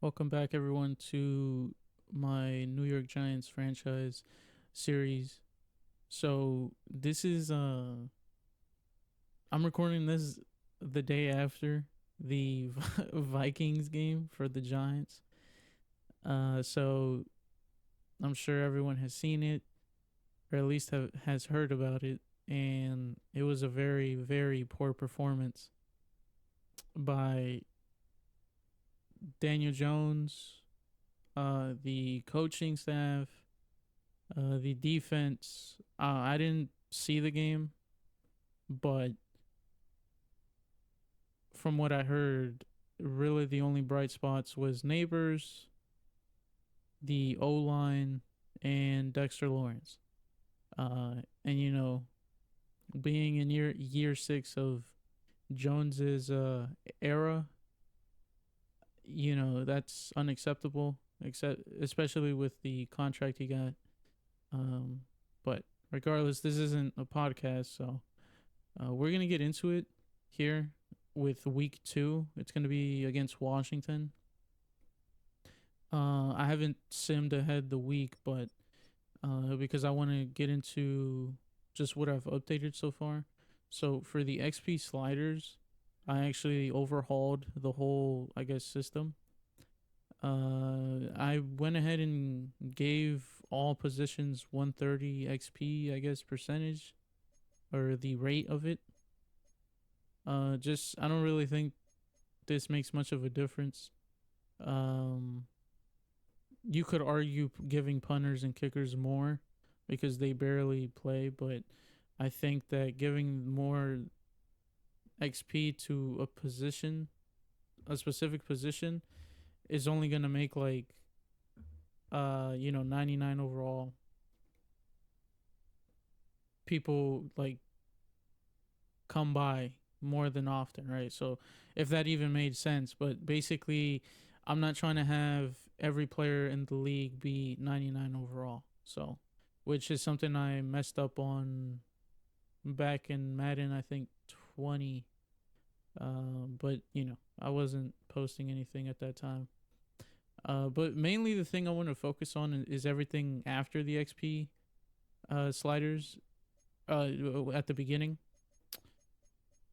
Welcome back, everyone, to my New York Giants franchise series. So this is I'm recording this the day after the Vikings game for the Giants. So I'm sure everyone has seen it, or at least has heard about it, and it was a very, very poor performance by Daniel Jones, the coaching staff, the defense. I didn't see the game, but from what I heard, really the only bright spots was Neighbors, the O line, and Dexter Lawrence. And being in year 6 of Jones's era, that's unacceptable. Except especially with the contract he got. But regardless, this isn't a podcast, so we're gonna get into it here with week 2. It's gonna be against Washington. I haven't simmed ahead the week, but because I want to get into just what I've updated so far. So for the XP sliders, I actually overhauled the whole, I guess, system. I went ahead and gave all positions 130 XP, I guess, percentage or the rate of it. Just I don't really think this makes much of a difference. Um, you could argue giving punters and kickers more because they barely play, but I think that giving more XP to a position, a specific position, is only gonna make 99 overall people come by more than often, right? So if that even made sense, but basically I'm not trying to have every player in the league be 99 overall. So, which is something I messed up on back in Madden, I think 20. But I wasn't posting anything at that time. But mainly the thing I want to focus on is everything after the XP sliders at the beginning.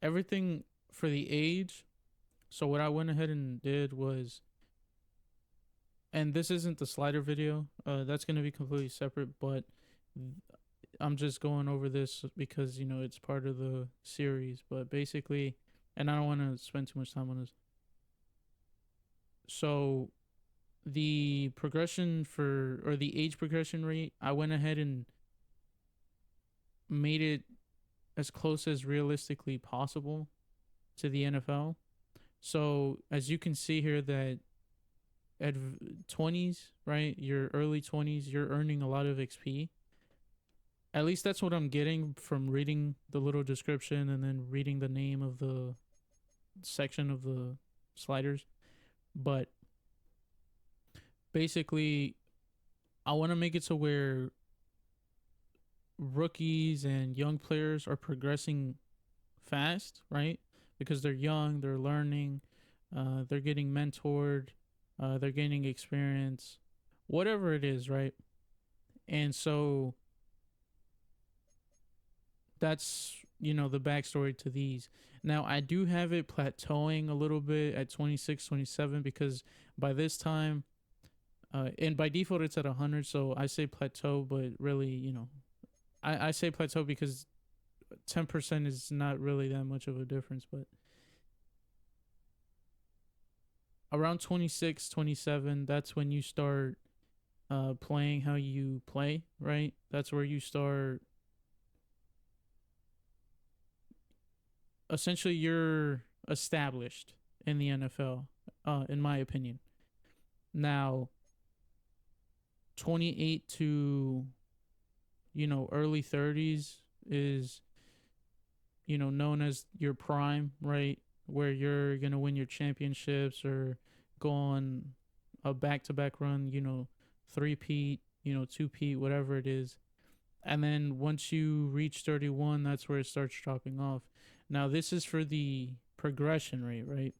Everything for the age. So what I went ahead and did was, and this isn't the slider video. That's gonna be completely separate. But I'm just going over this because it's part of the series. But basically, and I don't want to spend too much time on this. So the progression or the age progression rate, I went ahead and made it as close as realistically possible to the NFL. So as you can see here, that at 20s, right, your early 20s, you're earning a lot of XP. At least that's what I'm getting from reading the little description and then reading the name of the section of the sliders. But basically, I want to make it to where rookies and young players are progressing fast, right? Because they're young, they're learning, they're getting mentored, they're gaining experience, whatever it is, right? And so that's the backstory to these. Now I do have it plateauing a little bit at 26, 27 because by this time, and by default it's at 100. So I say plateau, but really, I say plateau because 10% is not really that much of a difference. But around 26, 27, that's when you start playing how you play, right? That's where you start. Essentially, you're established in the NFL, in my opinion. Now, 28 to early 30s is known as your prime, right? Where you're gonna win your championships or go on a back-to-back run, three-peat, two-peat, whatever it is. And then once you reach 31, that's where it starts dropping off. Now, this is for the progression rate, right?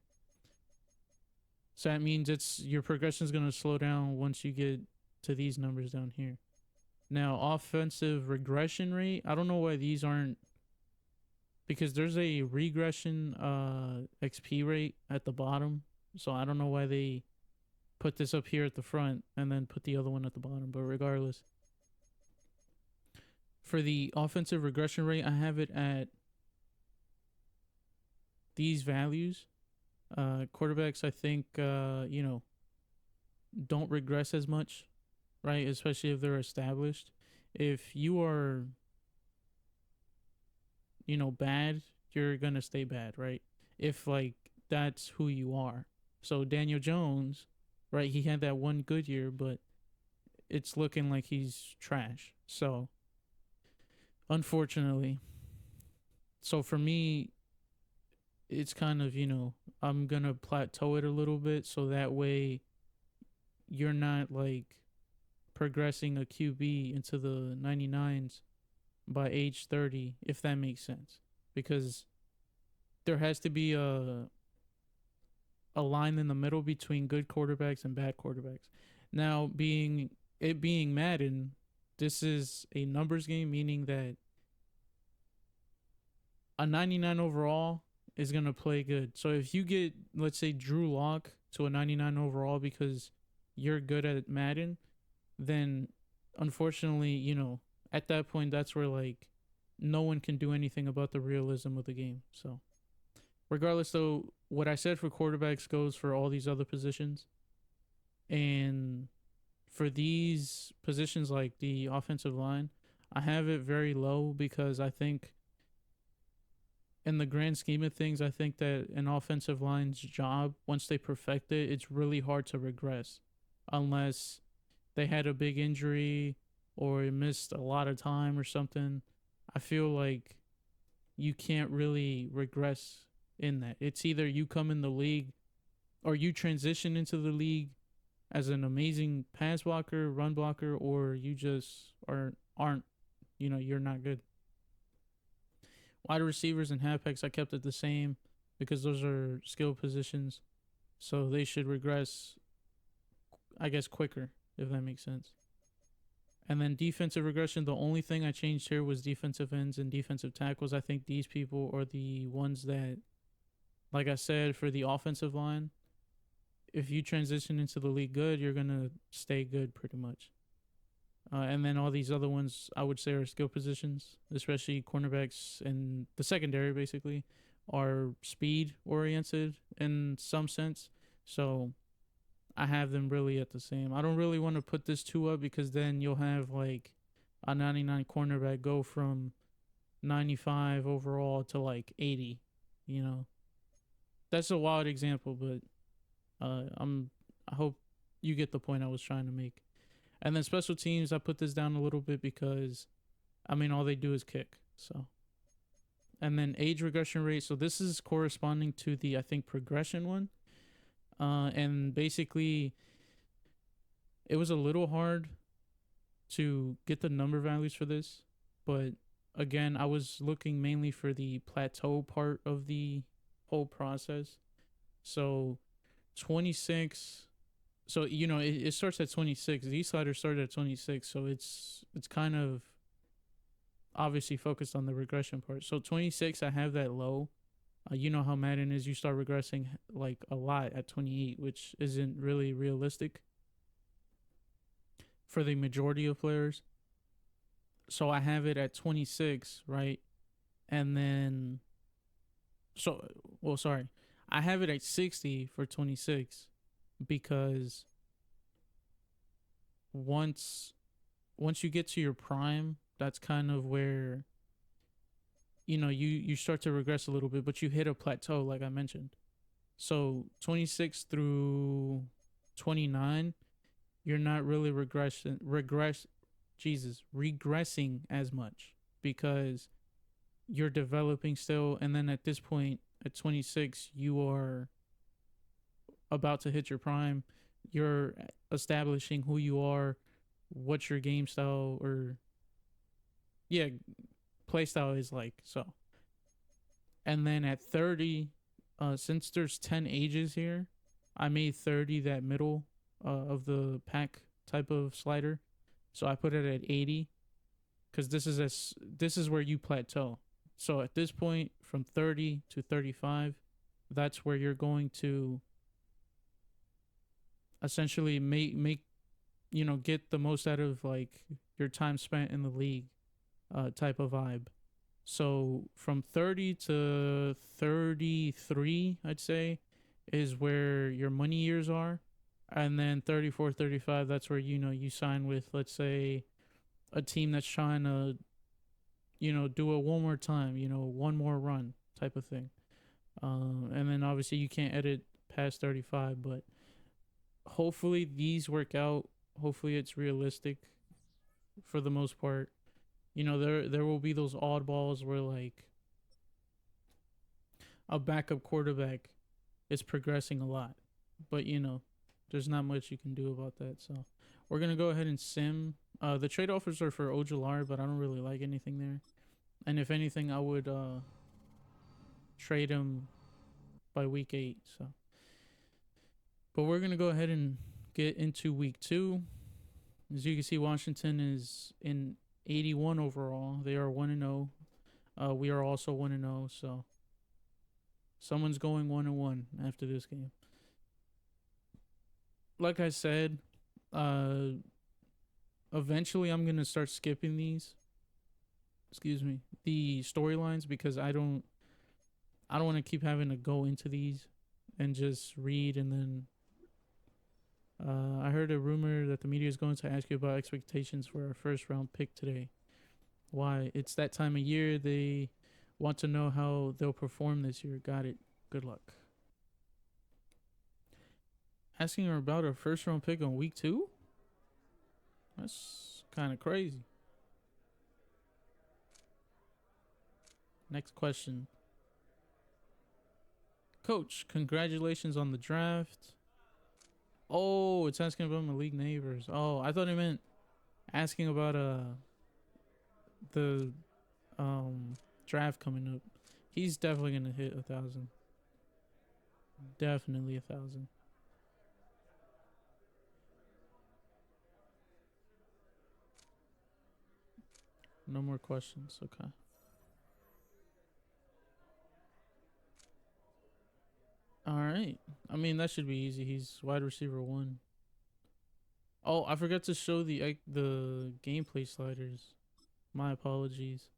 So that means it's your progression is going to slow down once you get to these numbers down here. Now, offensive regression rate, I don't know why these aren't, because there's a regression XP rate at the bottom. So I don't know why they put this up here at the front and then put the other one at the bottom. But regardless, for the offensive regression rate, I have it at these values. Quarterbacks, I think, don't regress as much, right? Especially if they're established. If you are, bad, you're gonna stay bad, right? If like that's who you are. So Daniel Jones, right? He had that one good year, but it's looking like he's trash. So unfortunately, so for me, it's kind of I'm gonna plateau it a little bit so that way you're not like progressing a QB into the 99s by age 30, if that makes sense, because there has to be a line in the middle between good quarterbacks and bad quarterbacks. Now, being Madden, this is a numbers game, meaning that a 99 overall is going to play good. So if you get, let's say, Drew Lock to a 99 overall because you're good at Madden, then unfortunately, at that point, that's where like no one can do anything about the realism of the game. So regardless, though, what I said for quarterbacks goes for all these other positions. And for these positions like the offensive line, I have it very low because I think in the grand scheme of things, I think that an offensive line's job, once they perfect it, it's really hard to regress unless they had a big injury or missed a lot of time or something. I feel like you can't really regress in that. It's either you come in the league or you transition into the league as an amazing pass blocker, run blocker, or you just aren't, you're not good. Wide receivers and halfbacks, I kept it the same because those are skill positions. So they should regress, I guess, quicker, if that makes sense. And then defensive regression, the only thing I changed here was defensive ends and defensive tackles. I think these people are the ones that, like I said, for the offensive line, if you transition into the league good, you're going to stay good pretty much. And then all these other ones, I would say, are skill positions, especially cornerbacks and the secondary, basically, are speed oriented in some sense. So I have them really at the same. I don't really want to put this two up because then you'll have like a 99 cornerback go from 95 overall to like 80, That's a wild example, but I hope you get the point I was trying to make. And then special teams, I put this down a little bit because, all they do is kick. So, and then age regression rate. So this is corresponding to the, I think, progression one. And basically, it was a little hard to get the number values for this. But again, I was looking mainly for the plateau part of the whole process. So 26, so it starts at 26. These sliders started at 26, so it's kind of obviously focused on the regression part. So 26, I have that low. You know how Madden is, you start regressing like a lot at 28, which isn't really realistic for the majority of players. So I have it at 26, right? And then I have it at 60 for 26 because once you get to your prime, that's kind of where you start to regress a little bit, but you hit a plateau like I mentioned. So 26 through 29, you're not really regressing as much because you're developing still, and then at this point at 26 you are about to hit your prime. You're establishing who you are, what your game style or play style is like. So, and then at 30, since there's 10 ages here, I made 30 that middle of the pack type of slider. So I put it at 80 because this is where you plateau. So at this point, from 30 to 35, that's where you're going to essentially make get the most out of like your time spent in the league type of vibe. So from 30 to 33, I'd say, is where your money years are. And then 34, 35, that's where you sign with, let's say, a team that's trying to do it one more time, one more run type of thing. And then obviously you can't edit past 35, but hopefully these work out. Hopefully it's realistic for the most part. There will be those oddballs where like a backup quarterback is progressing a lot, but there's not much you can do about that. So we're gonna go ahead and sim. The trade offers are for Ojalar, but I don't really like anything there. And if anything, I would trade him by week 8. So, but we're gonna go ahead and get into week 2. As you can see, Washington is in 81 overall. They are 1-0. We are also 1-0. So someone's going 1-1 after this game. Like I said, eventually I'm gonna start skipping these. Excuse me, the storylines, because I don't want to keep having to go into these and just read and then. I heard a rumor that the media is going to ask you about expectations for our first round pick today. Why? It's that time of year. They want to know how they'll perform this year. Got it. Good luck. Asking her about her first round pick on week 2? That's kind of crazy. Next question. Coach, congratulations on the draft. Oh, it's asking about my league neighbors. Oh, I thought it meant asking about the draft coming up. He's definitely gonna hit 1,000. Definitely 1,000. No more questions. Okay. All right. I mean, that should be easy. He's wide receiver 1. Oh, I forgot to show the gameplay sliders. My apologies.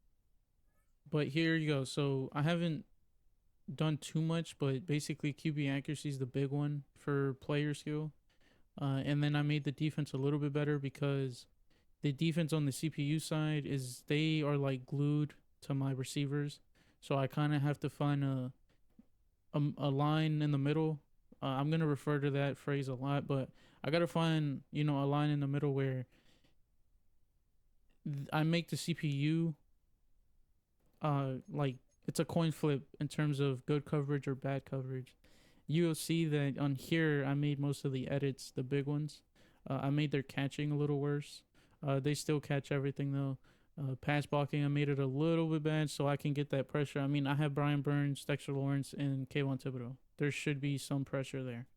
But here you go. So I haven't done too much, but basically QB accuracy is the big one for player skill. And then I made the defense a little bit better because the defense on the CPU side is they are like glued to my receivers. So I kind of have to find a line in the middle. I'm gonna refer to that phrase a lot, but I gotta find a line in the middle where I make the CPU like it's a coin flip in terms of good coverage or bad coverage. You'll see that on here I made most of the edits, the big ones. I made their catching a little worse. They still catch everything though. Pass blocking, I made it a little bit bad so I can get that pressure. I mean, I have Brian Burns, Dexter Lawrence, and Kayvon Thibodeau. There should be some pressure there.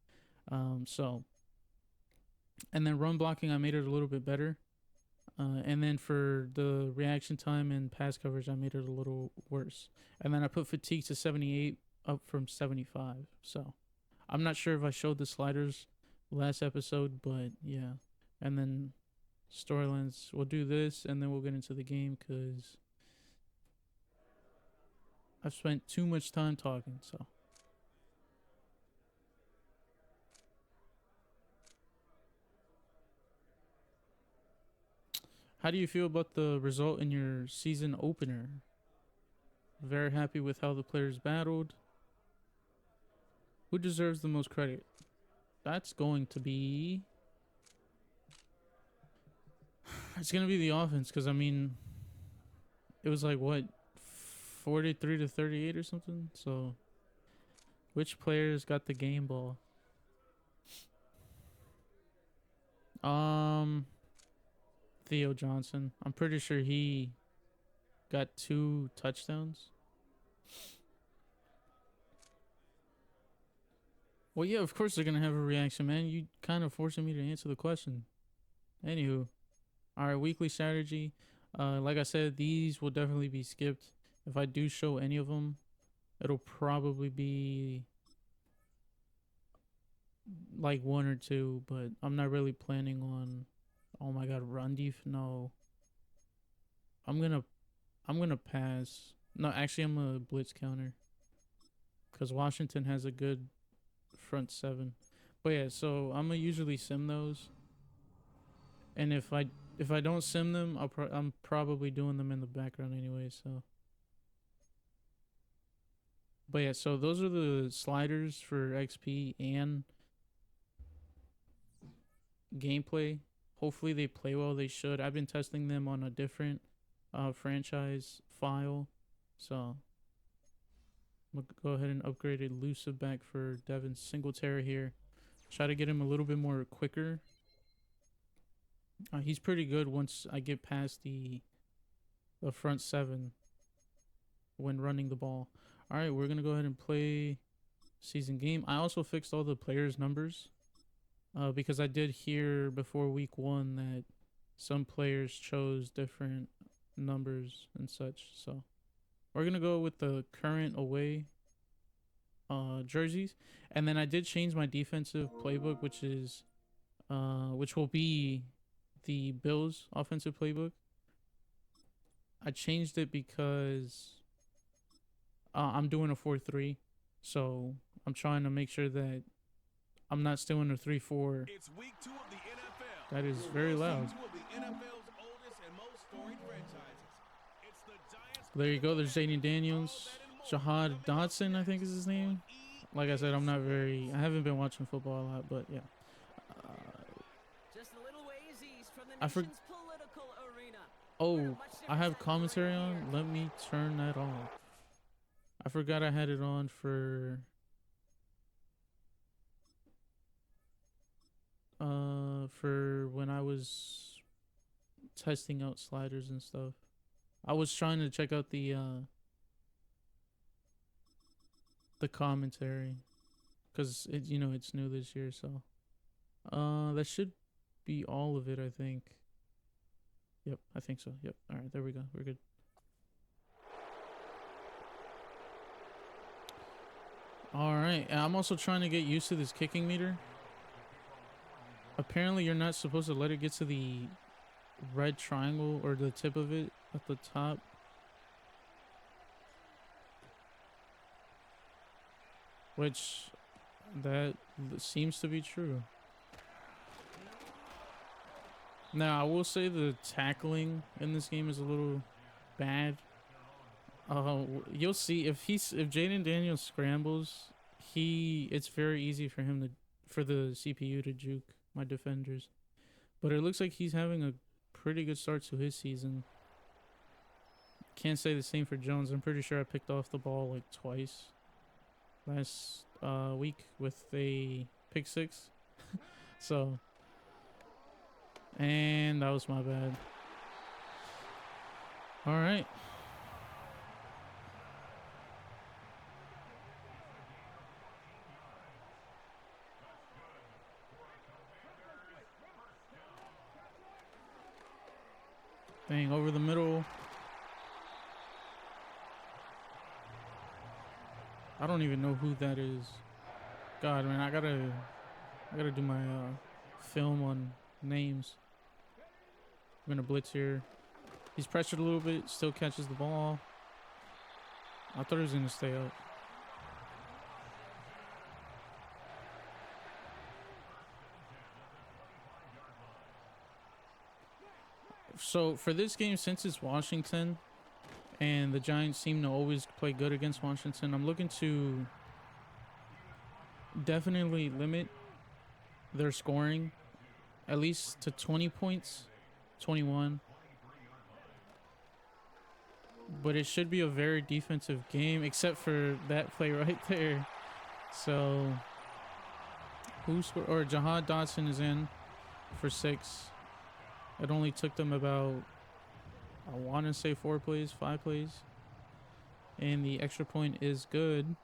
So, and then run blocking, I made it a little bit better. And then for the reaction time and pass coverage, I made it a little worse. And then I put fatigue to 78, up from 75. So, I'm not sure if I showed the sliders last episode, but yeah. And then storylines, we'll do this and then we'll get into the game because I've spent too much time talking. So how do you feel about the result in your season opener? Very happy with how the players battled. Who deserves the most credit? That's going to be it's going to be the offense because I mean it was like what 43 to 38 or something. So which players got the game ball? Theo Johnson. I'm pretty sure he got 2 touchdowns. Well, yeah, of course they're gonna have a reaction, man. You kind of forcing me to answer the question. Anywho, all right, weekly strategy. Like I said, these will definitely be skipped. If I do show any of them, it'll probably be like one or two, but I'm not really planning on. Oh my God, run def? No, I'm gonna pass. No, actually, I'm a blitz counter because Washington has a good front seven. But yeah, so I'm gonna usually sim those, and if I don't sim them, I'm probably doing them in the background anyway. So, but yeah, so those are the sliders for XP and gameplay. Hopefully they play well. They should. I've been testing them on a different franchise file, so I'm gonna go ahead and upgrade elusive back for Devin Singletary here. Try to get him a little bit more quicker. He's pretty good once I get past the front seven when running the ball. All right, we're gonna go ahead and play season game. I also fixed all the players' numbers because I did hear before week 1 that some players chose different numbers and such. So we're gonna go with the current away jerseys, and then I did change my defensive playbook, which will be the Bills offensive playbook. I changed it because I'm doing a 4-3, so I'm trying to make sure that I'm not still in a 3-4. It's week 2 of the NFL. That is very loud. There you go. There's Jaden Daniels. Jahad Dotson, I think is his name. Like I said, I haven't been watching football a lot, but yeah. Just a little ways east from the I nation's political arena. Oh, I have commentary on. Let me turn that off. I forgot I had it on for when I was testing out sliders and stuff. I was trying to check out the commentary because it's new this year, so that should be all of it, I think. Yep, I think so. Yep. All right, there we go. We're good. All right, and I'm also trying to get used to this kicking meter. Apparently, you're not supposed to let it get to the red triangle or the tip of it at the top. Which, that seems to be true. Now, I will say the tackling in this game is a little bad. You'll see if Jaden Daniels scrambles, it's very easy for the CPU to juke my defenders. But it looks like he's having a pretty good start to his season. Can't say the same for Jones. I'm pretty sure I picked off the ball like twice last week with a pick 6. So, and that was my bad. All right. Bang over the middle. I don't even know who that is. God, man, I gotta do my film on names. I'm gonna blitz here. He's pressured a little bit, still catches the ball. I thought he was gonna stay up. So for this game, since it's Washington and the Giants seem to always play good against Washington, I'm looking to definitely limit their scoring at least to 20 points, 21. But it should be a very defensive game, except for that play right there. So, Jahad Dotson is in for 6. It only took them about, I want to say 5 plays. And the extra point is good.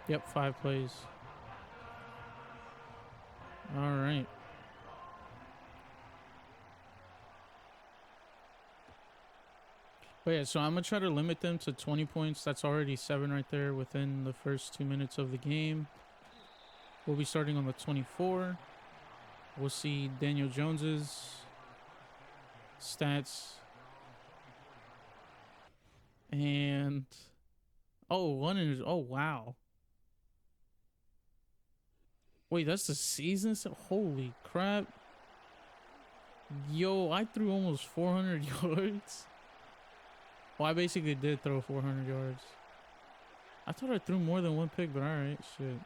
Yep, 5 plays. All right. But yeah, so I'm gonna try to limit them to 20 points. That's already 7 right there within the first 2 minutes of the game. We'll be starting on the 24. We'll see Daniel Jones's stats. And oh wow. Wait, that's the season? Holy crap. Yo, I threw almost 400 yards. Well, I basically did throw 400 yards. I thought I threw more than 1 pick, but alright, shit.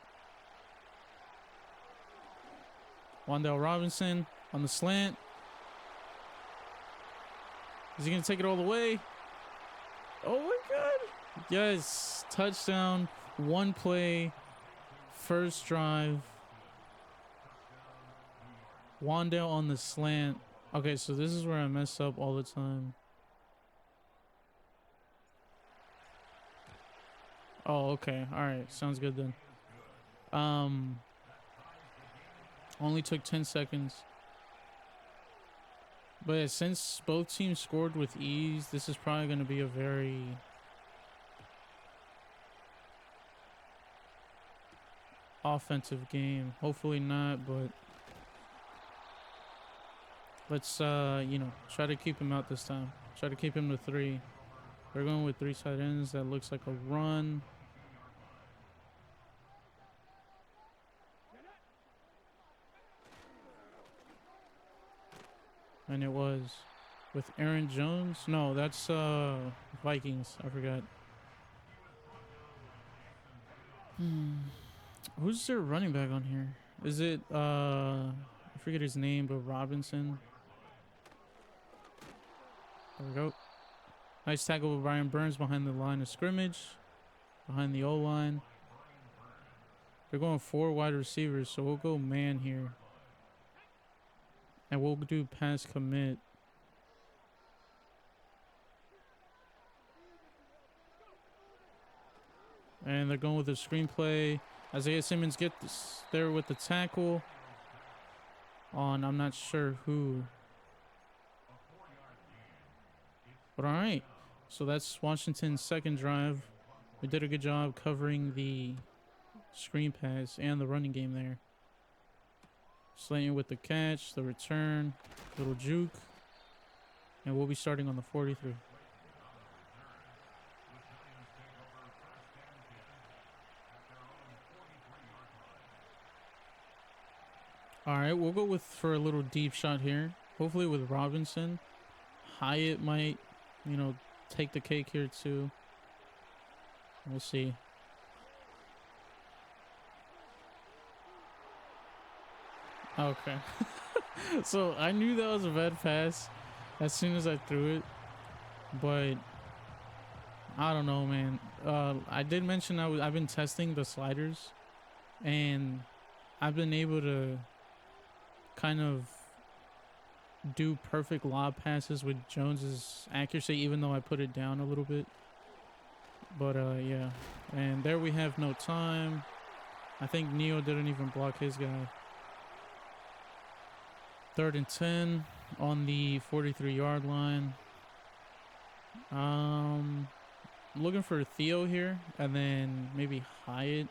Wan'Dale Robinson on the slant. Is he gonna take it all the way? Oh my god. Yes. Touchdown. 1 play. First drive. Wan'Dale on the slant. Okay, so this is where I mess up all the time. Oh, okay. Alright. Sounds good then. Only took 10 seconds. But yeah, since both teams scored with ease, this is probably going to be a very offensive game. Hopefully not, but let's try to keep him out this time. Try to keep him to 3. They're going with 3 tight ends. That looks like a run. And it was with Aaron Jones. No, that's Vikings. I forgot. Who's their running back on here? Is it I forget his name, but Robinson. There we go. Nice tackle with Brian Burns behind the line of scrimmage. Behind the O-line. They're going 4 wide receivers, so we'll go man here. And we'll do pass commit. And they're going with a screenplay. Isaiah Simmons gets there with the tackle on I'm not sure who. But all right. So that's Washington's second drive. We did a good job covering the screen pass and the running game there. Slayton with the catch, the return, little juke. And we'll be starting on the 43. All right, we'll go for a little deep shot here. Hopefully with Robinson. Hyatt might, take the cake here too. We'll see. Okay. So I knew that was a bad pass as soon as I threw it. But I don't know, man. I did mention I've been testing the sliders. And I've been able to kind of do perfect lob passes with Jones's accuracy, even though I put it down a little bit. But yeah, and there we have no time. I think Neo didn't even block his guy. 3rd and 10 on the 43-yard line. Looking for Theo here, and then maybe Hyatt.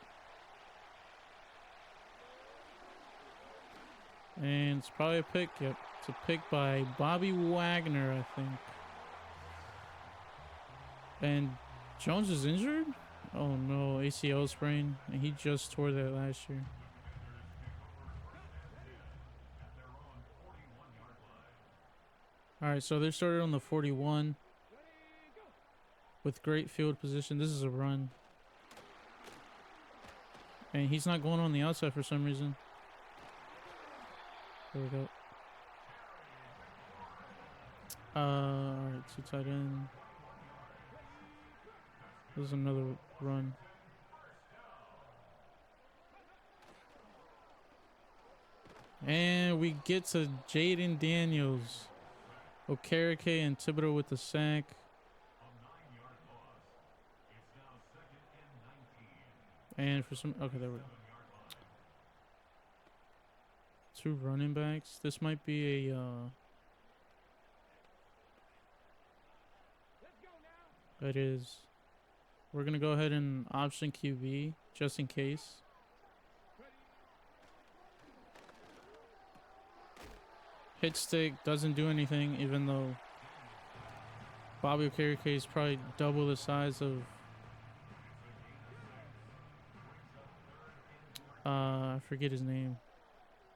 And it's probably a pick. Yep, it's a pick by Bobby Wagner, I think. And Jones is injured? Oh no, ACL sprain. And he just tore that last year. Alright, so they're started on the 41. With great field position. This is a run. And he's not going on the outside for some reason. There we go. Alright, 2 tight end. This is another run. And we get to Jaden Daniels. Okereke and Thibodeau with the sack. And for some, okay, there we go. 2 running backs. This might be a, it is. We're going to go ahead and option QB just in case. Hit stick doesn't do anything, even though Bobby Okereke is probably double the size of I forget his name.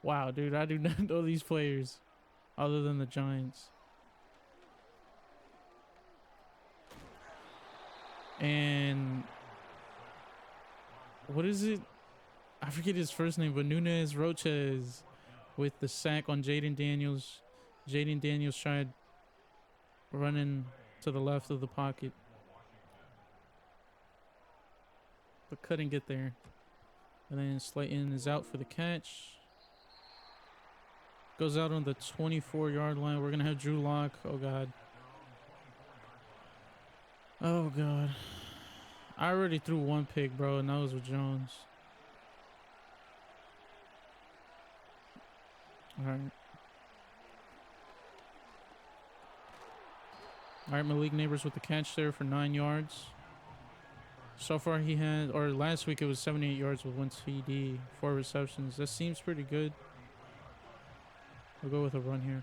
Wow, dude, I do not know these players other than the Giants. And what is it? I forget his first name, but Nunez Roches with the sack on Jaden Daniels. Jaden Daniels tried running to the left of the pocket, but couldn't get there. And then Slayton is out for the catch. Goes out on the 24-yard line. We're going to have Drew Lock. Oh, God. Oh, God. I already threw 1 pick, bro, and that was with Jones. All right. All right, Malik Neighbors with the catch there for 9 yards. So far he had, or last week it was 78 yards with 1 TD, 4 receptions. That seems pretty good. We'll go with a run here.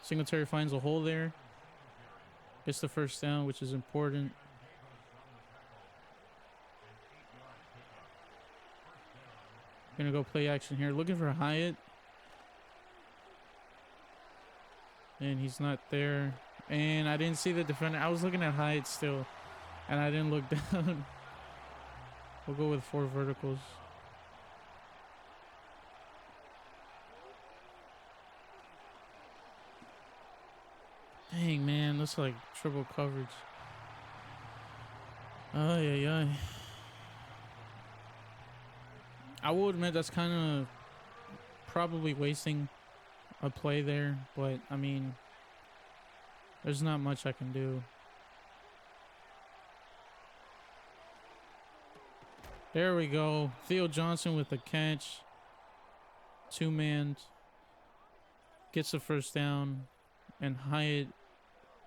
Singletary finds a hole there. Gets the first down, which is important. Gonna go play action here. Looking for Hyatt. And he's not there. And I didn't see the defender. I was looking at Hyatt still. And I didn't look down. We'll go with 4 verticals. Dang, man. Looks like triple coverage. Ay, ay, ay. I will admit that's kind of probably wasting a play there, but I mean, there's not much I can do. There we go. Theo Johnson with the catch. 2-man. Gets the first down. And Hyatt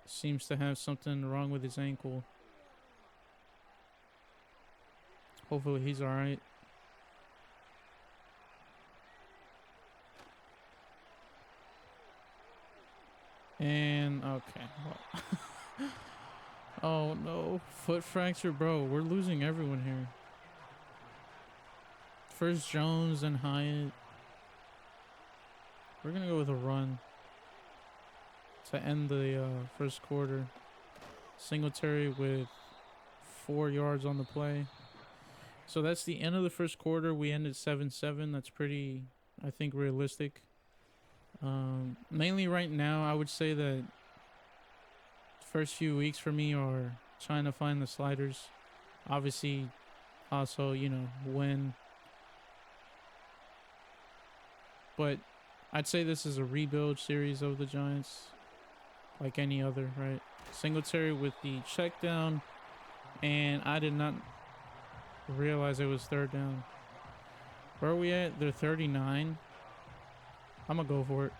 seems to have something wrong with his ankle. Hopefully he's all right. And okay. Well. Oh no, foot fracture, bro. We're losing everyone here. First Jones and Hyatt. We're gonna go with a run to end the first quarter. Singletary with 4 yards on the play. So that's the end of the first quarter. We ended 7-7. That's pretty, I think, realistic. Mainly right now, I would say that first few weeks for me are trying to find the sliders. Obviously, also, you know, win. But I'd say this is a rebuild series of the Giants, like any other, right? Singletary with the check down, and I did not realize it was 3rd down. Where are we at? They're 39. I'm gonna go for it.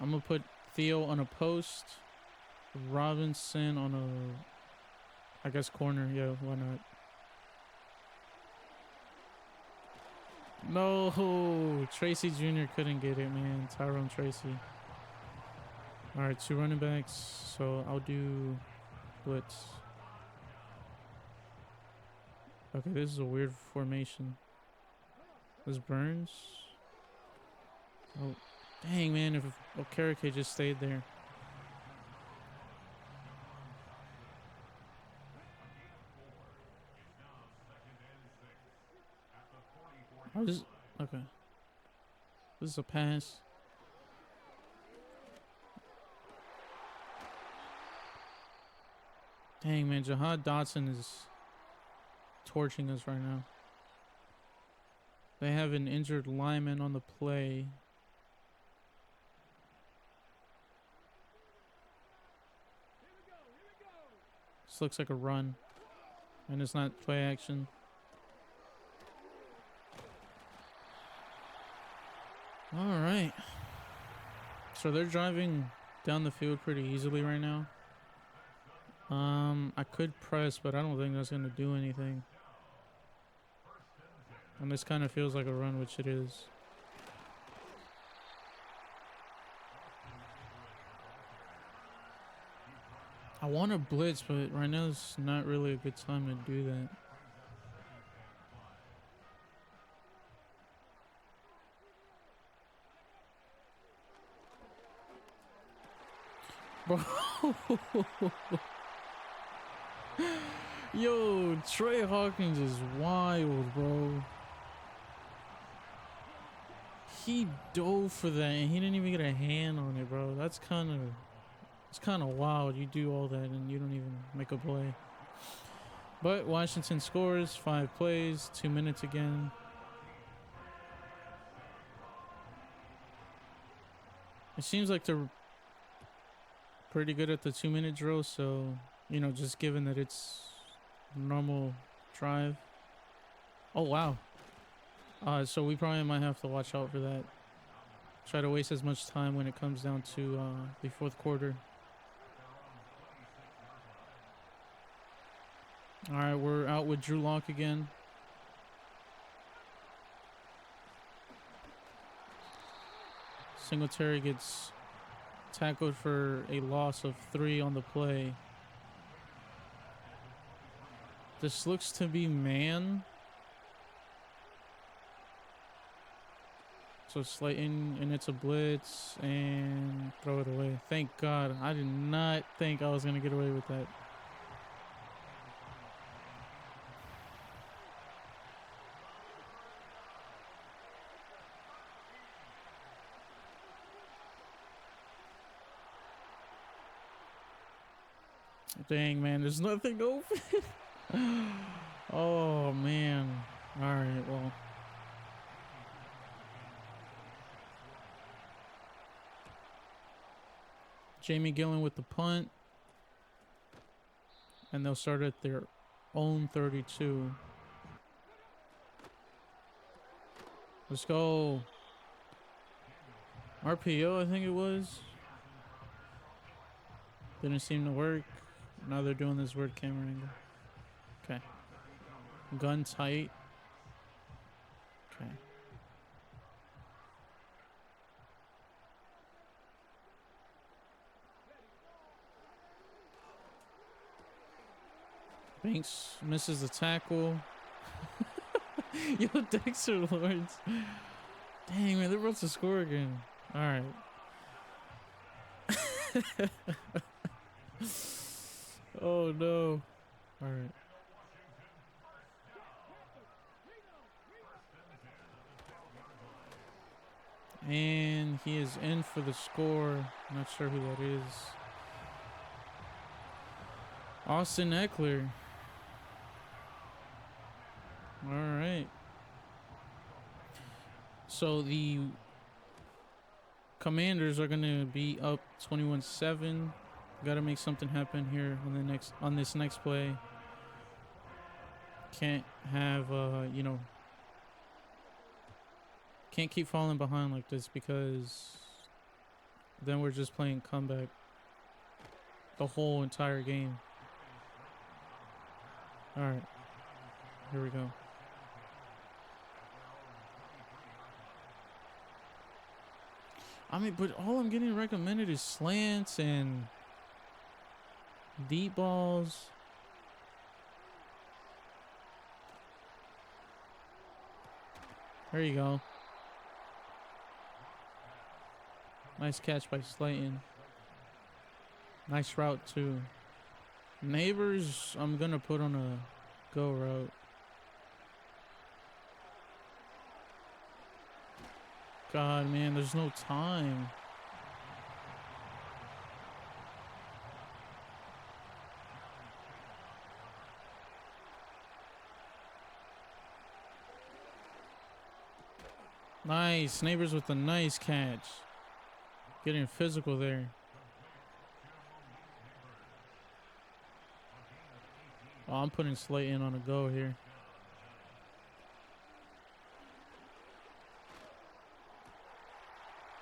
I'm gonna put Theo on a post, Robinson on a, I guess, corner. Yeah, why not? No, Tracy Jr. couldn't get it, man. Tyrone Tracy. All right, 2 running backs. So I'll do blitz. Okay, this is a weird formation. This Burns. Oh, dang, man. If Okereke just stayed there. Oh, this, okay. This is a pass. Dang, man. Jahad Dotson is torching us right now. They have an injured lineman on the play. This looks like a run. And it's not play action. Alright. So they're driving down the field pretty easily right now. I could press, but I don't think that's going to do anything. And this kind of feels like a run, which it is. I want to blitz, but right now is not really a good time to do that. Bro. Yo, Trey Hawkins is wild, bro. He dove for that and he didn't even get a hand on it, bro. It's kind of wild. You do all that and you don't even make a play. But Washington scores 5 plays, 2 minutes again. It seems like they're pretty good at the 2-minute drill, so you know, just given that it's normal drive. Oh wow. So we probably might have to watch out for that. Try to waste as much time when it comes down to the 4th quarter. All right, we're out with Drew Lock again. Singletary gets tackled for a loss of 3 on the play. This looks to be man. So Slayton, and it's a blitz, and throw it away. Thank God. I did not think I was going to get away with that. Dang, man, there's nothing open. Oh, man. All right, well. Jamie Gillen with the punt. And they'll start at their own 32. Let's go. RPO, I think it was. Didn't seem to work. Now they're doing this weird camera angle. Okay. Gun tight. Okay. Banks misses the tackle. Yo, Dexter Lawrence. Dang, man, they're about to score again. All right. Oh, no. All right. And he is in for the score. Not sure who that is. Austin Eckler. All right. So the Commanders are going to be up 21-7. Got to make something happen here on this next play. Can't have you know, can't keep falling behind like this, because then we're just playing comeback the whole entire game. All right. Here we go. I mean, but all I'm getting recommended is slants and deep balls. There you go. Nice catch by Slayton. Nice route too. Neighbors, I'm gonna put on a go route. God, man, there's no time. Nice. Neighbors with a nice catch. Getting physical there. Oh, I'm putting Slayton on a go here.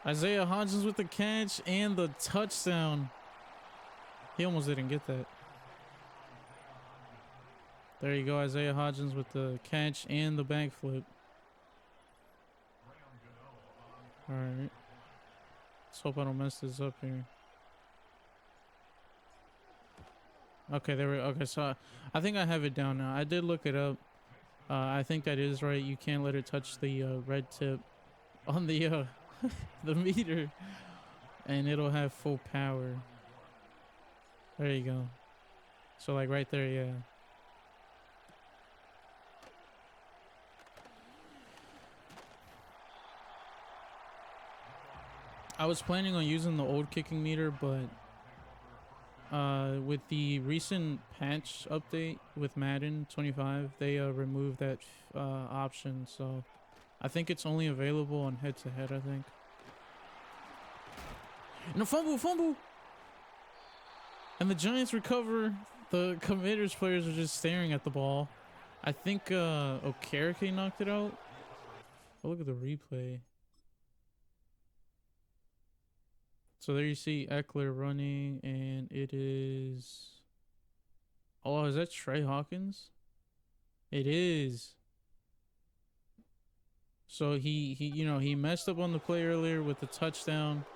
Isaiah Hodgins with the catch and the touchdown. He almost didn't get that. There you go, Isaiah Hodgins with the catch and the backflip. All right. Let's hope I don't mess this up here. Okay, there we go. Okay, so I think I have it down now. I did look it up. I think that is right. You can't let it touch the red tip on the the meter, and it'll have full power. There you go. So like right there, yeah. I was planning on using the old kicking meter, but with the recent patch update with Madden 25, they removed that option. So I think it's only available on head-to-head, I think. And a fumble! And the Giants recover. The Commanders players are just staring at the ball. I think Okereke knocked it out. Oh, look at the replay. So there you see Eckler running, and it is... Oh, is that Trey Hawkins? It is. So he messed up on the play earlier with the touchdown,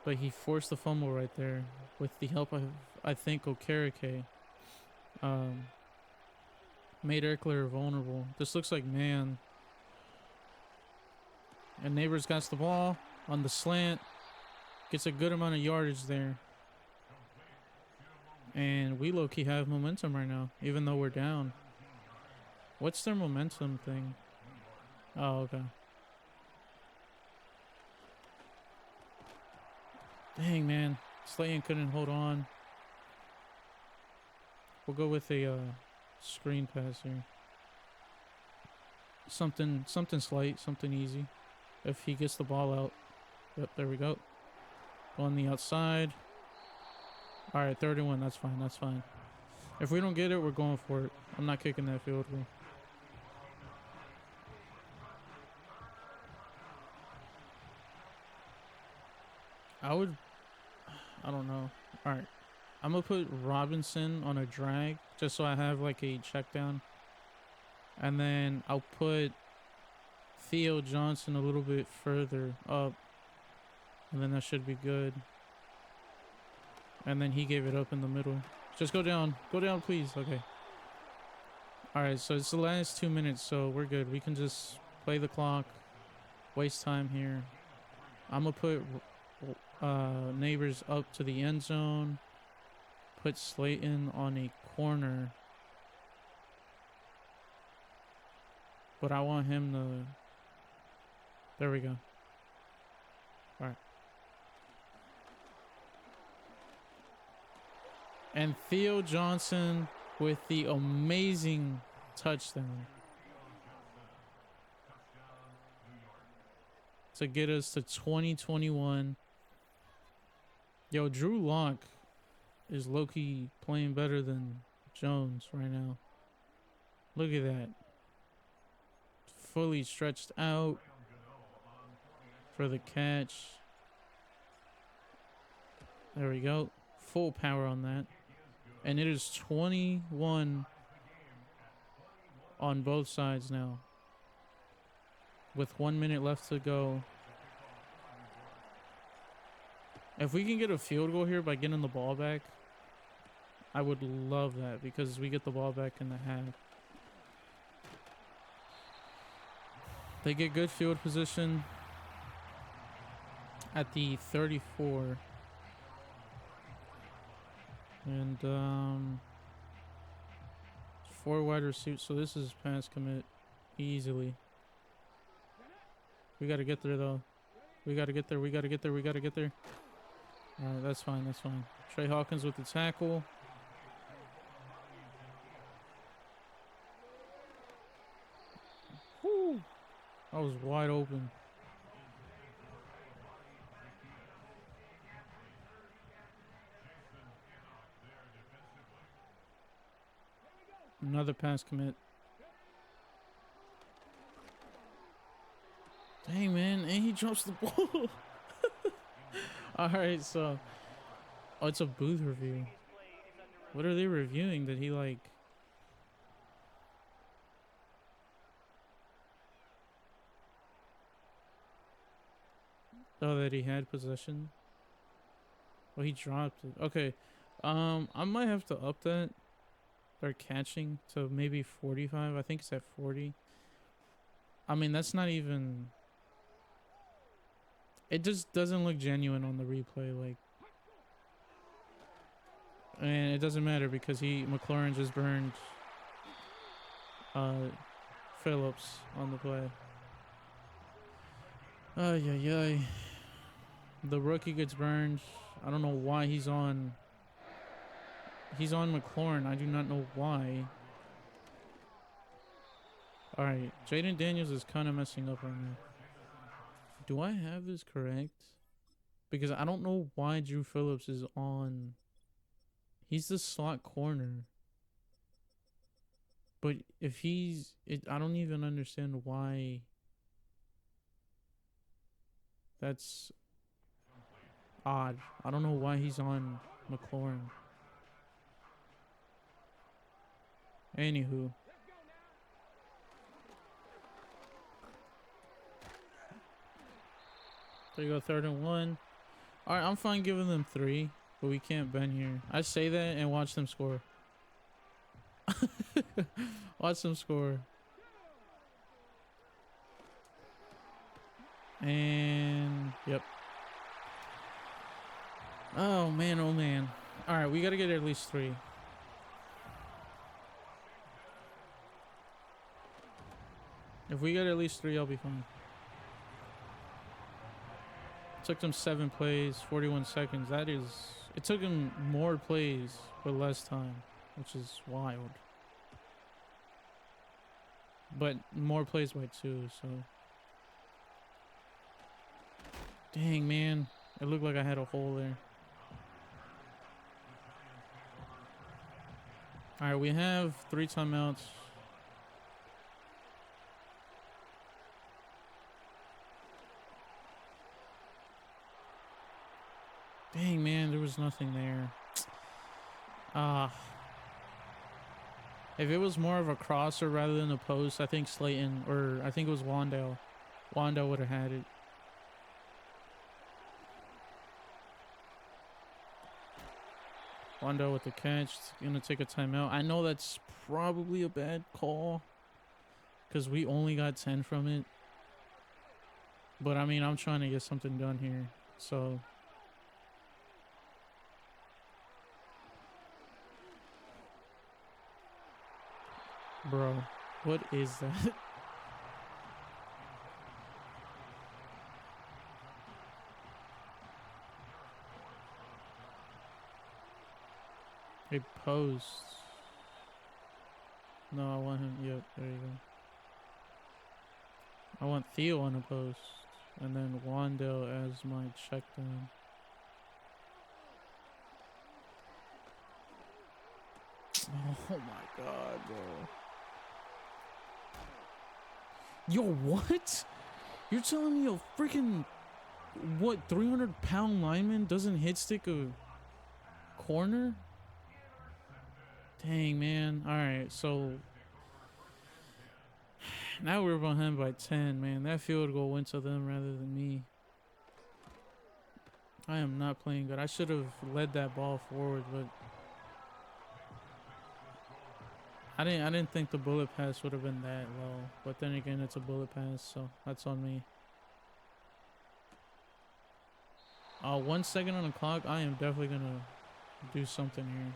but he forced the fumble right there with the help of, I think, Okereke. Made Eckler vulnerable. This looks like man. And Neighbors got the ball on the slant. Gets a good amount of yardage there. And we low-key have momentum right now, even though we're down. What's their momentum thing? Oh, okay. Dang, man. Slayton couldn't hold on. We'll go with a screen pass here. Something slight, something easy. If he gets the ball out. Yep, there we go. On the outside. All right, 31. That's fine. That's fine. If we don't get it, we're going for it. I'm not kicking that field goal. I don't know. All right. I'm going to put Robinson on a drag just so I have like a check down. And then I'll put Theo Johnson a little bit further up. And then that should be good. And then he gave it up in the middle. Just go down. Go down, please. Okay. All right, so it's the last 2 minutes, so we're good. We can just play the clock. Waste time here. I'm going to put Neighbors up to the end zone. Put Slayton on a corner. But I want him to... There we go. All right. And Theo Johnson with the amazing touchdown to get us to 2021. Yo, Drew Lock is low-key playing better than Jones right now. Look at that. Fully stretched out for the catch. There we go. Full power on that. And it is 21 on both sides now. With 1 minute left to go. If we can get a field goal here by getting the ball back, I would love that because we get the ball back in the half. They get good field position at the 34. And 4 wide receivers, so this is pass commit easily. We got to get there though. We got to get there. We got to get there. We got to get there. All right, that's fine. That's fine. Trey Hawkins with the tackle. Woo. I was wide open. Another pass commit. Dang, man. And he drops the ball. Alright, so. Oh, it's a booth review. What are they reviewing? That he like. Oh, that he had possession. Oh, he dropped it. Okay. I might have to up that. They're catching to maybe 45. I think it's at 40. I mean, that's not even. It just doesn't look genuine on the replay. Like, and it doesn't matter because McLaurin just burned Phillips on the play. Ay, ay, ay. The rookie gets burned. I don't know why he's on. He's on McLaurin. I do not know why. All right, Jaden Daniels is kind of messing up right now. Do I have this correct? Because I don't know why Drew Phillips is on. He's the slot corner. But if he's... I don't even understand why. That's odd. I don't know why he's on McLaurin. Anywho. There you go, 3rd and 1. Alright, I'm fine giving them 3, but we can't bend here. I say that and watch them score. Watch them score. And yep. Oh man, oh man. Alright, we gotta get at least 3. If we get at least 3, I'll be fine. Took them 7 plays, 41 seconds. That is... It took him more plays, but less time, which is wild. But more plays by 2, so... Dang, man. It looked like I had a hole there. Alright, we have 3 timeouts. Dang, man, there was nothing there. If it was more of a crosser rather than a post, I think Slayton, or I think it was Wandale. Wandale would have had it. Wandale with the catch. Gonna take a timeout. I know that's probably a bad call because we only got 10 from it. But I mean, I'm trying to get something done here. So... Bro, what is that? A post. No, I want him. Yep, there you go. I want Theo on a post. And then Wandale as my check down. Oh my god, bro. Yo, what? You're telling me a freaking, what, 300-pound lineman doesn't hit stick a corner? Dang, man. Alright, so now we're behind by 10, man. That field goal went to them rather than me. I am not playing good. I should have led that ball forward, but I didn't think the bullet pass would have been that low. But then again, it's a bullet pass, so that's on me. 1 second on the clock. I am definitely gonna do something here.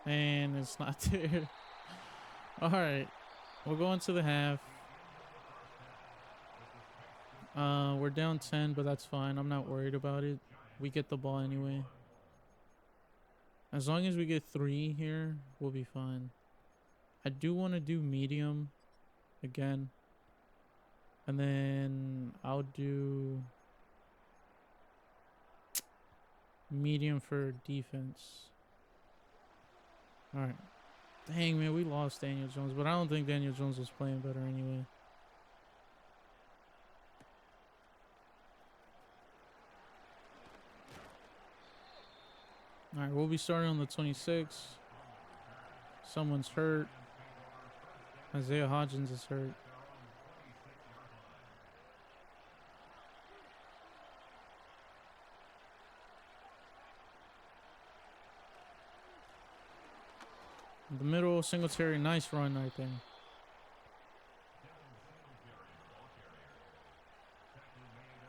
And it's not there. All right, we're going to the half. We're down 10, but that's fine. I'm not worried about it. We get the ball anyway. As long as we get 3 here, we'll be fine. I do want to do medium again. And then I'll do medium for defense. Alright. Dang, man, we lost Daniel Jones, but I don't think Daniel Jones was playing better anyway. Alright, we'll be starting on the 26. Someone's hurt. Isaiah Hodgins is hurt. In the middle, Singletary, nice run right there.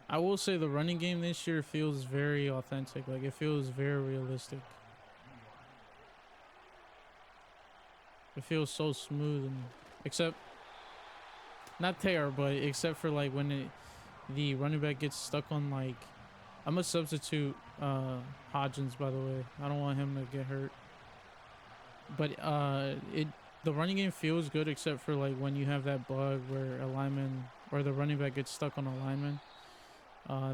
I will say the running game this year feels very authentic. Like, it feels very realistic. It feels so smooth, and except not there, but except for like when the running back gets stuck on like, I'm a substitute Hodgins, by the way. I don't want him to get hurt. But the running game feels good except for like when you have that bug where a lineman or the running back gets stuck on a lineman.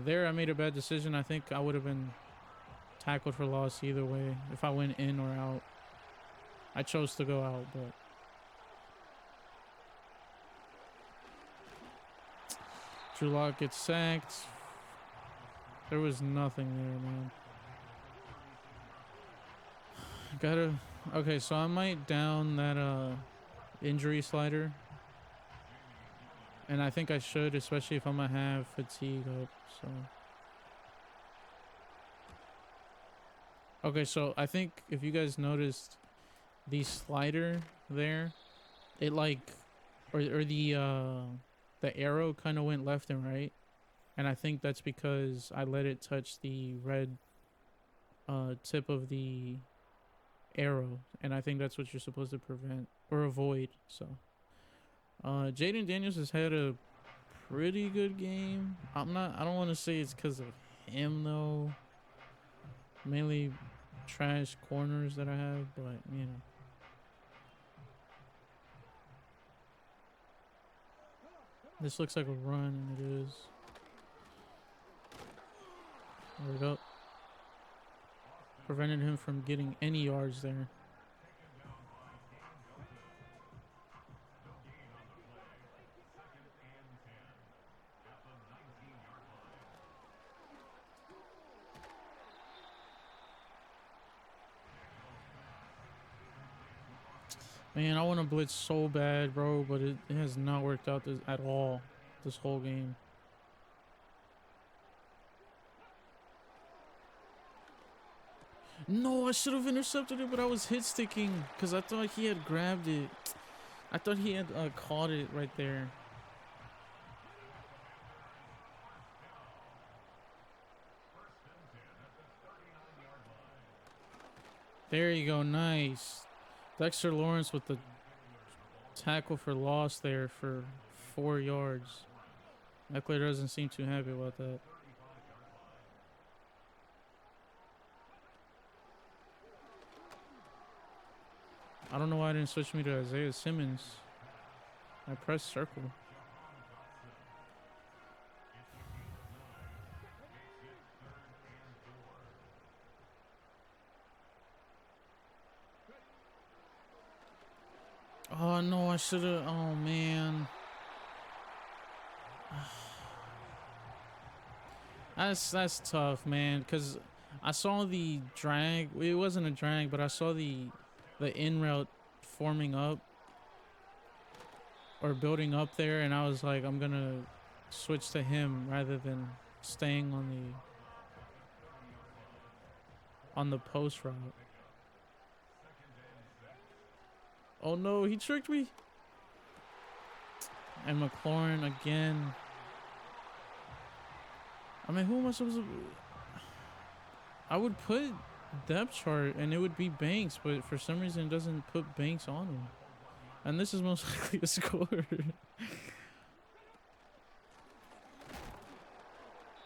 There I made a bad decision. I think I would have been tackled for loss either way if I went in or out. I chose to go out, but Drew Lock gets sacked. There was nothing there, man. Okay, so I might down that injury slider. And I think I should, especially if I'm gonna have fatigue up, so. Okay, so I think if you guys noticed the slider there, it like or the arrow kind of went left and right. And I think that's because I let it touch the red tip of the arrow, and I think that's what you're supposed to prevent or avoid. So Jaden Daniels has had a pretty good game. I don't want to say it's because of him though, mainly trash corners that I have, but you know. This looks like a run, and it is. Word up. Prevented him from getting any yards there. Man, I want to blitz so bad, bro, but it has not worked out at all this whole game. No, I should have intercepted it, but I was hit sticking because I thought he had grabbed it. I thought he had caught it right there. There you go, nice. Dexter Lawrence with the tackle for loss there for 4 yards. Eckler doesn't seem too happy about that. I don't know why I didn't switch me to Isaiah Simmons. I pressed circle. Oh no, I should have. Oh man. That's tough, man, cuz I saw the drag. It wasn't a drag, but I saw the in route forming up or building up there, and I was like, I'm going to switch to him rather than staying on the post route. Oh no, he tricked me. And McLaurin again. I mean, who am I supposed to... I would put depth chart and it would be Banks, but for some reason it doesn't put Banks on him. And this is most likely a score.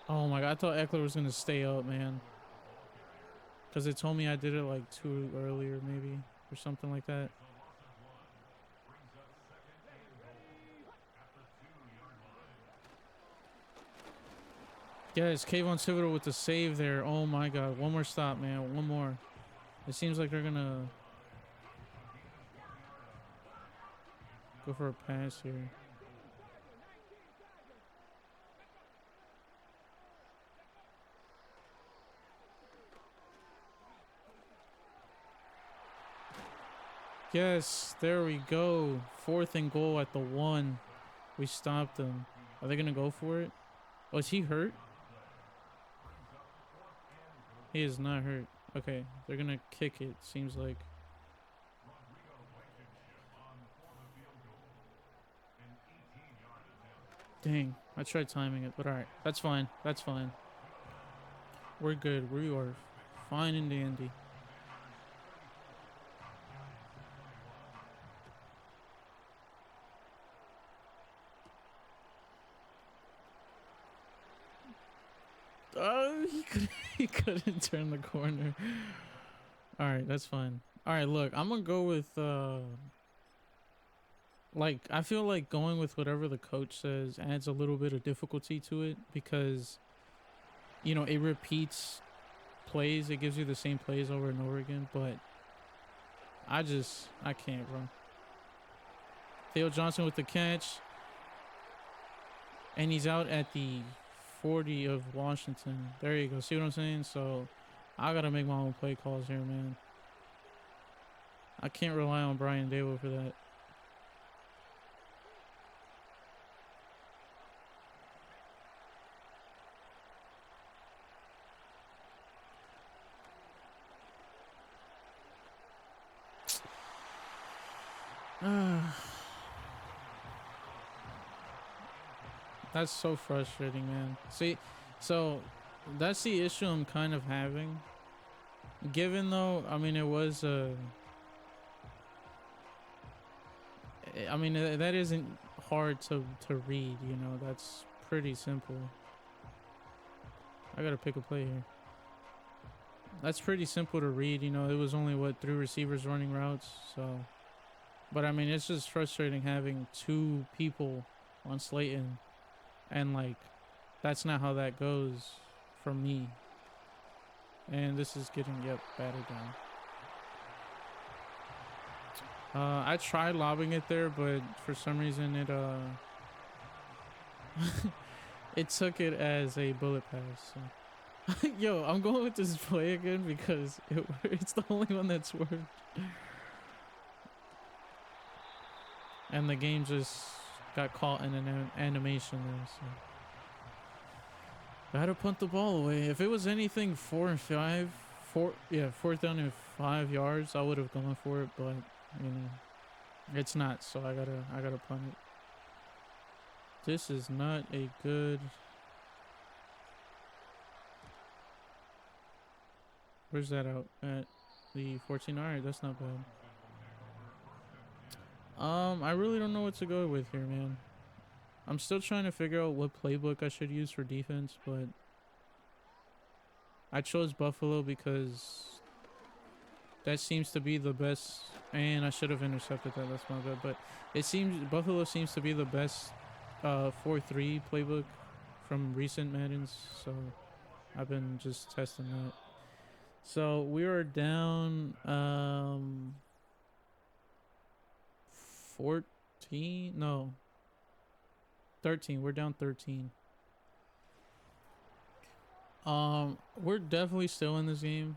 Oh my god, I thought Eckler was gonna stay up, man. Because it told me I did it like too earlier, maybe, or something like that. Yes, Kayvon Thibodeau with the save there. Oh my god, one more stop, man. One more. It seems like they're gonna go for a pass here. Yes, there we go. 4th and goal at the 1. We stopped them. Are they gonna go for it? Oh, is he hurt? He is not hurt. Okay, they're gonna kick it, seems like. Dang, I tried timing it, but alright. That's fine. That's fine. We're good. We are fine and dandy. Oh, he couldn't turn the corner. Alright, that's fine. Alright, look, I'm gonna go with like, I feel like going with whatever the coach says adds a little bit of difficulty to it because, you know, it repeats plays. It gives you the same plays over and over again, but I can't, bro. Theo Johnson with the catch. And he's out at the 40 of Washington. There you go. See what I'm saying? So I got to make my own play calls here, man. I can't rely on Brian Dable for that. That's so frustrating, man. See, so that's the issue I'm kind of having. Given though, I mean, it was I mean, that isn't hard to read, you know. That's pretty simple. I gotta pick a play here. That's pretty simple to read, you know. It was only what 3 receivers running routes, so. But I mean, it's just frustrating having 2 people on Slayton, and like, that's not how that goes for me. And this is getting battered down. I tried lobbing it there, but for some reason it it took it as a bullet pass. So. Yo, I'm going with this play again because it's the only one that's worked. And the game just got caught in an animation there. So. Gotta punt the ball away. If it was anything 4th down and 5 yards, I would have gone for it, but you know, it's not, so I gotta punt it. This is not a good. Where's that out at? The 14. All right, that's not bad. I really don't know what to go with here, man. I'm still trying to figure out what playbook I should use for defense, but I chose Buffalo because that seems to be the best. And I should have intercepted that. That's my bad. But it seems Buffalo seems to be the best 4-3 playbook from recent Maddens. So I've been just testing that. So we are down 14. No. 13. We're down 13. We're definitely still in this game.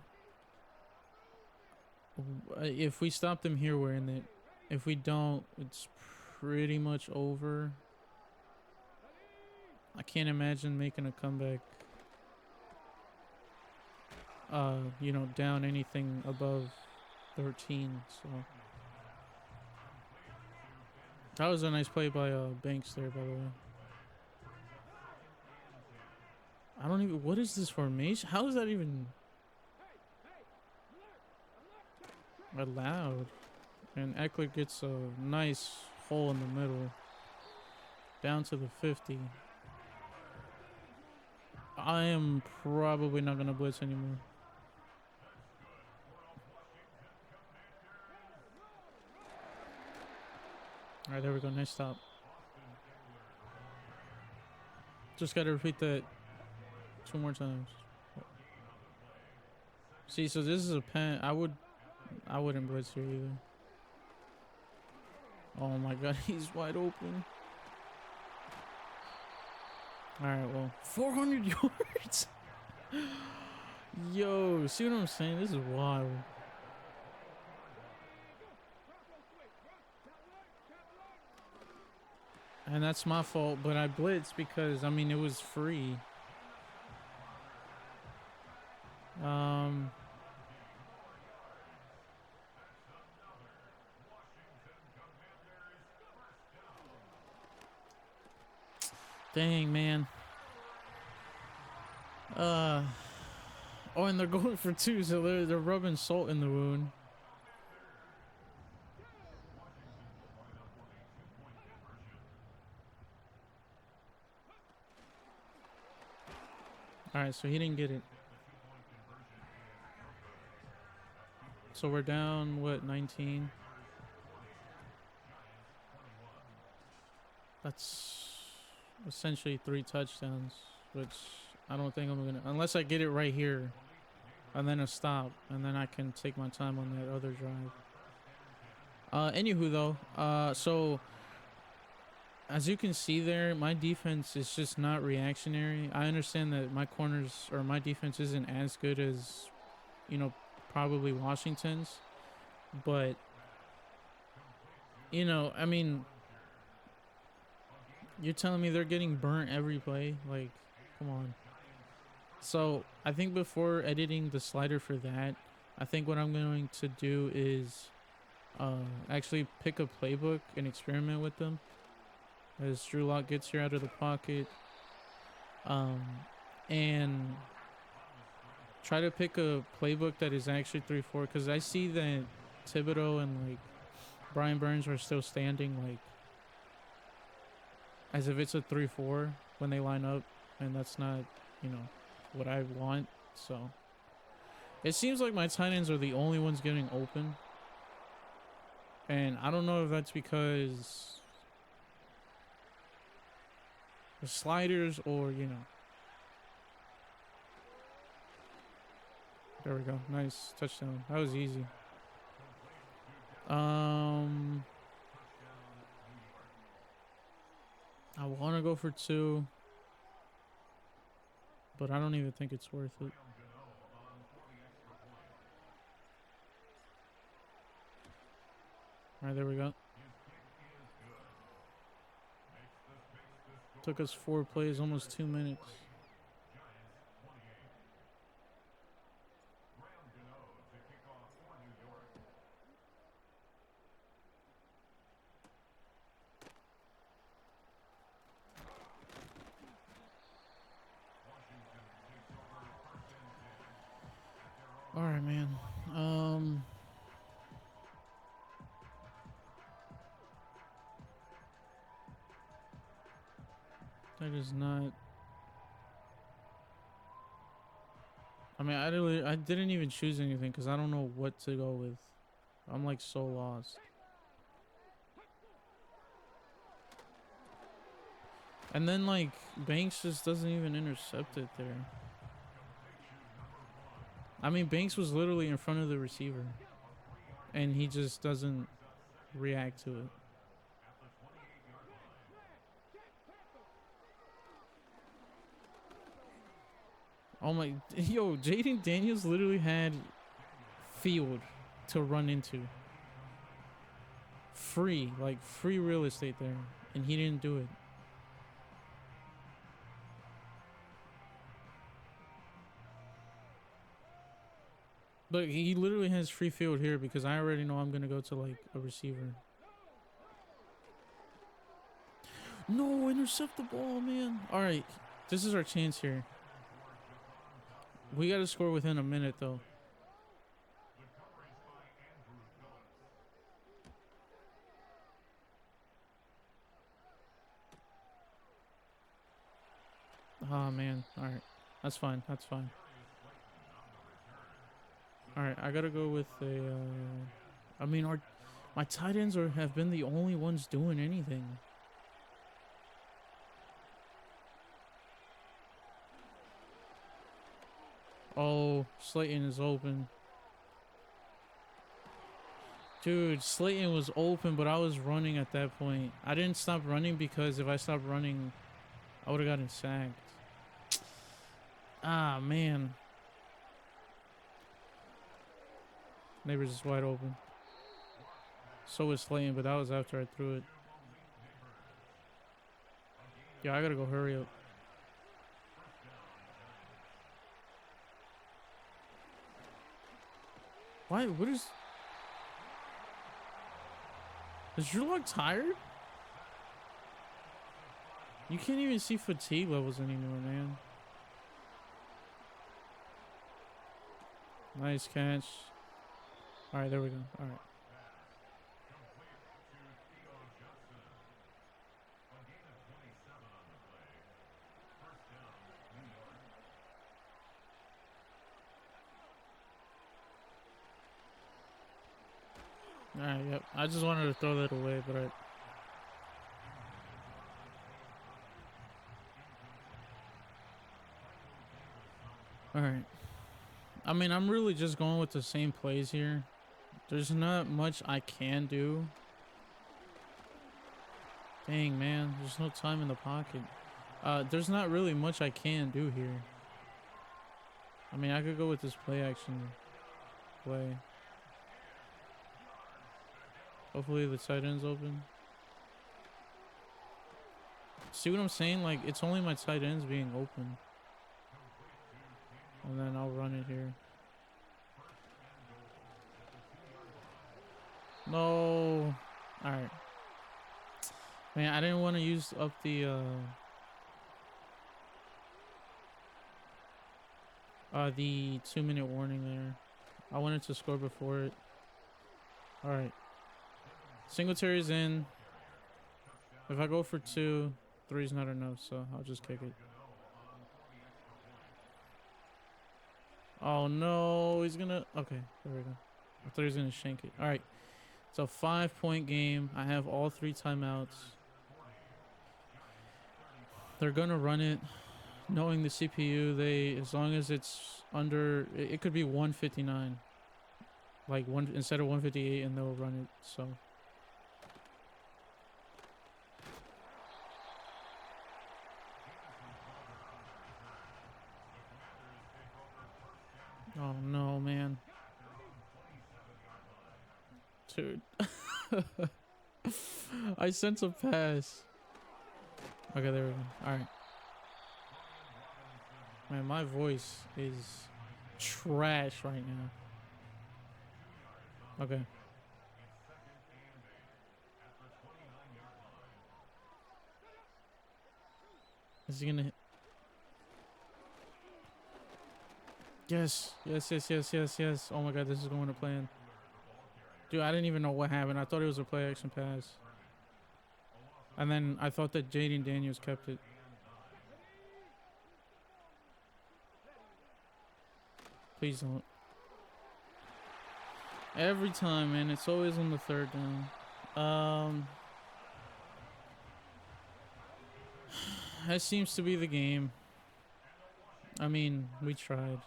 If we stop them here, we're in it. If we don't, it's pretty much over. I can't imagine making a comeback. You know, down anything above 13. So that was a nice play by Banks there, by the way. I don't even. What is this formation? How is that even allowed? And Eckler gets a nice hole in the middle, down to the 50. I am probably not gonna blitz anymore. All right, there we go. Nice stop. Just gotta repeat that 2 more times. See, so this is a pen. I wouldn't blitz here either. Oh my god, he's wide open. All right, well, 400 yards. Yo, see what I'm saying? This is wild. And that's my fault, but I blitzed because I mean it was free. Dang, man. Oh, and they're going for 2, so they're rubbing salt in the wound. All right, so he didn't get it. So we're down, what, 19? That's essentially 3 touchdowns, which I don't think I'm gonna, unless I get it right here and then a stop, and then I can take my time on that other drive. Anywho though, so as you can see there, my defense is just not reactionary. I understand that my corners or my defense isn't as good as, you know, probably Washington's, but you know, I mean, you're telling me they're getting burnt every play? Like, come on. So I think before editing the slider for that, I think what I'm going to do is actually pick a playbook and experiment with them as Drew Lock gets here out of the pocket, and try to pick a playbook that is actually 3-4, because I see that Thibodeau and like Brian Burns are still standing like as if it's a 3-4 when they line up, and that's not, you know, what I want. So it seems like my tight ends are the only ones getting open, and I don't know if that's because the sliders or, you know. There we go. Nice touchdown. That was easy. I want to go for 2, but I don't even think it's worth it. All right, there we go. Took us 4 plays, almost 2 minutes. All right, man. That is not. I mean, I didn't even choose anything because I don't know what to go with. I'm like so lost. And then like Banks just doesn't even intercept it there. I mean, Banks was literally in front of the receiver, and he just doesn't react to it. Oh my, yo, Jaden Daniels literally had field to run into. Free, like free real estate there, and he didn't do it. But he literally has free field here because I already know I'm going to go to like a receiver. No, intercept the ball, man. All right, this is our chance here. We got to score within a minute, though. Oh, man. All right. That's fine. That's fine. All right, I gotta go with a. I mean, my tight ends have been the only ones doing anything. Oh, Slayton is open. Dude, Slayton was open, but I was running at that point. I didn't stop running because if I stopped running, I would have gotten sacked. Ah, man. Neighbors is wide open. So was Slayton, but that was after I threw it. Yeah, I gotta go hurry up. Why? What is... Is Drew Lock tired? You can't even see fatigue levels anymore, man. Nice catch. Alright, there we go. Alright. Alright, yep. I just wanted to throw that away, but Alright. I mean, I'm really just going with the same plays here. There's not much I can do. Dang, man. There's no time in the pocket. There's not really much I can do here. I mean, I could go with this play action play. Hopefully the tight end's open. See what I'm saying? Like, it's only my tight ends being open. And then I'll run it here. No. Alright. Man, I didn't want to use up the 2-minute warning there. I wanted to score before it. Alright. Singletary's in. If I go for 2, 3's not enough, so I'll just kick it. Oh no, he's gonna... Okay, there we go. I thought he was gonna shank it. Alright. It's a 5-point game. I have all 3 timeouts. They're gonna run it. Knowing the CPU, as long as it's under... It could be 159. Like, instead of 158, and they'll run it, so... Oh no, man. Dude. I sent a pass. Okay, there we go. Alright. Man, my voice is trash right now. Okay. Is he gonna hit? Yes. Yes, yes, yes, yes, yes. Oh my god, this is going to plan. Dude, I didn't even know what happened. I thought it was a play action pass. And then I thought that Jaden Daniels kept it. Please don't. Every time, man. It's always on the 3rd down. That seems to be the game. I mean, we tried.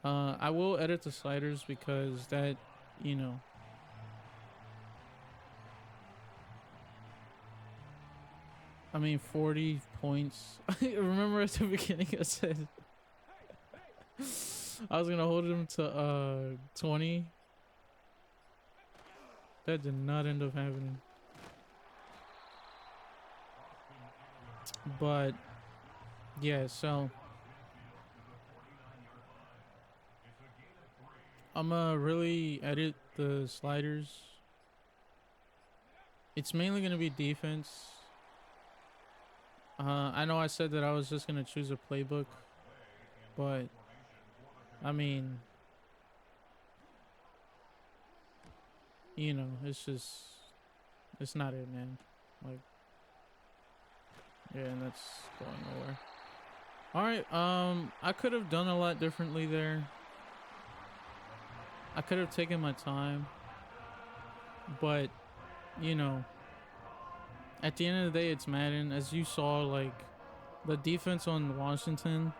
I will edit the sliders because that, you know. I mean, 40 points. Remember at the beginning I said I was going to hold him to 20. That did not end up happening. But, yeah, so... I'm gonna really edit the sliders. It's mainly gonna be defense. I know I said that I was just gonna choose a playbook, but I mean, you know, it's not it, man. Like, yeah, and that's going nowhere. All right. I could have done a lot differently there. I could have taken my time, but you know, at the end of the day, it's Madden. As you saw, like the defense on Washington,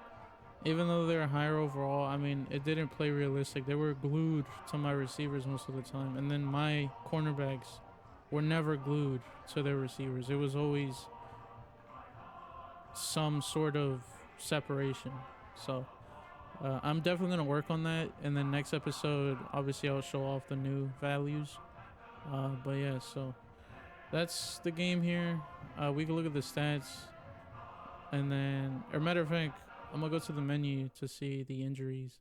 even though they're higher overall, I mean, it didn't play realistic. They were glued to my receivers most of the time, and then my cornerbacks were never glued to their receivers. It was always some sort of separation. So I'm definitely gonna work on that. And then next episode, obviously, I'll show off the new values. But yeah, so that's the game here. We can look at the stats, and then, or matter of fact, I'm gonna go to the menu to see the injuries.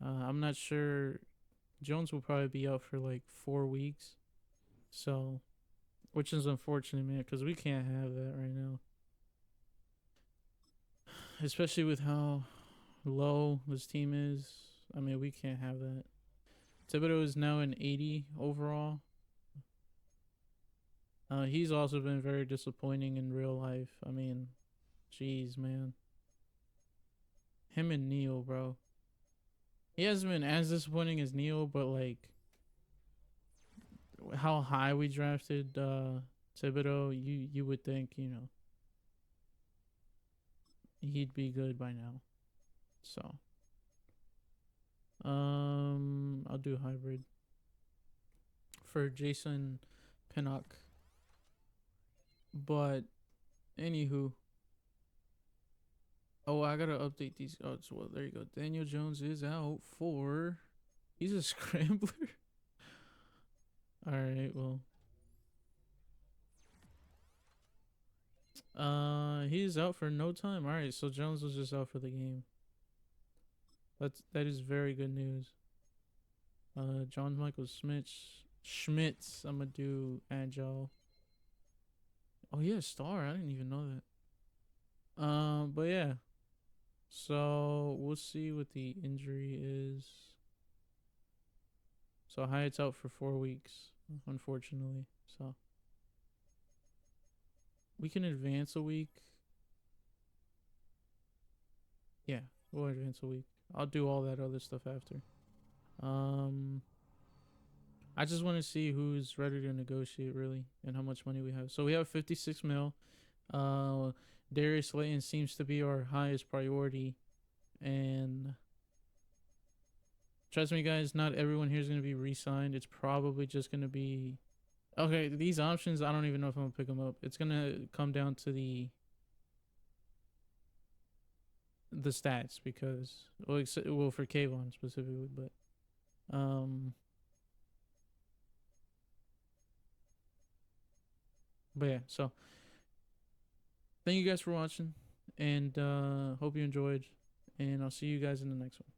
I'm not sure. Jones will probably be out for like 4 weeks, so which is unfortunate, man, because we can't have that right now, especially with how low this team is. I mean, we can't have that. Thibodeau is now an 80 overall. He's also been very disappointing in real life. I mean, jeez, man. Him and Neil, bro. He hasn't been as disappointing as Neil, but like how high we drafted Thibodeau, you would think, he'd be good by now. So, I'll do hybrid for Jason Pinnock. But anywho, oh, I gotta update these. Oh, so well, there you go. Daniel Jones is out for. He's a scrambler. All right, well. He's out for no time. All right, so Jones was just out for the game. That is very good news. John Michael Schmitz. I'm gonna do agile. Oh yeah, star. I didn't even know that. But yeah. So we'll see what the injury is. So Hyatt's out for 4 weeks, unfortunately. So we can advance a week. Yeah, we'll advance a week. I'll do all that other stuff after. I just want to see who's ready to negotiate really and how much money we have. So we have 56 mil. Darius Slayton seems to be our highest priority, and trust me, guys, not everyone here is going to be re-signed. It's probably just going to be okay. These options, I don't even know if I'm gonna pick them up. It's gonna come down to the stats because well for Kayvon specifically, but yeah. So thank you guys for watching, and hope you enjoyed, and I'll see you guys in the next one.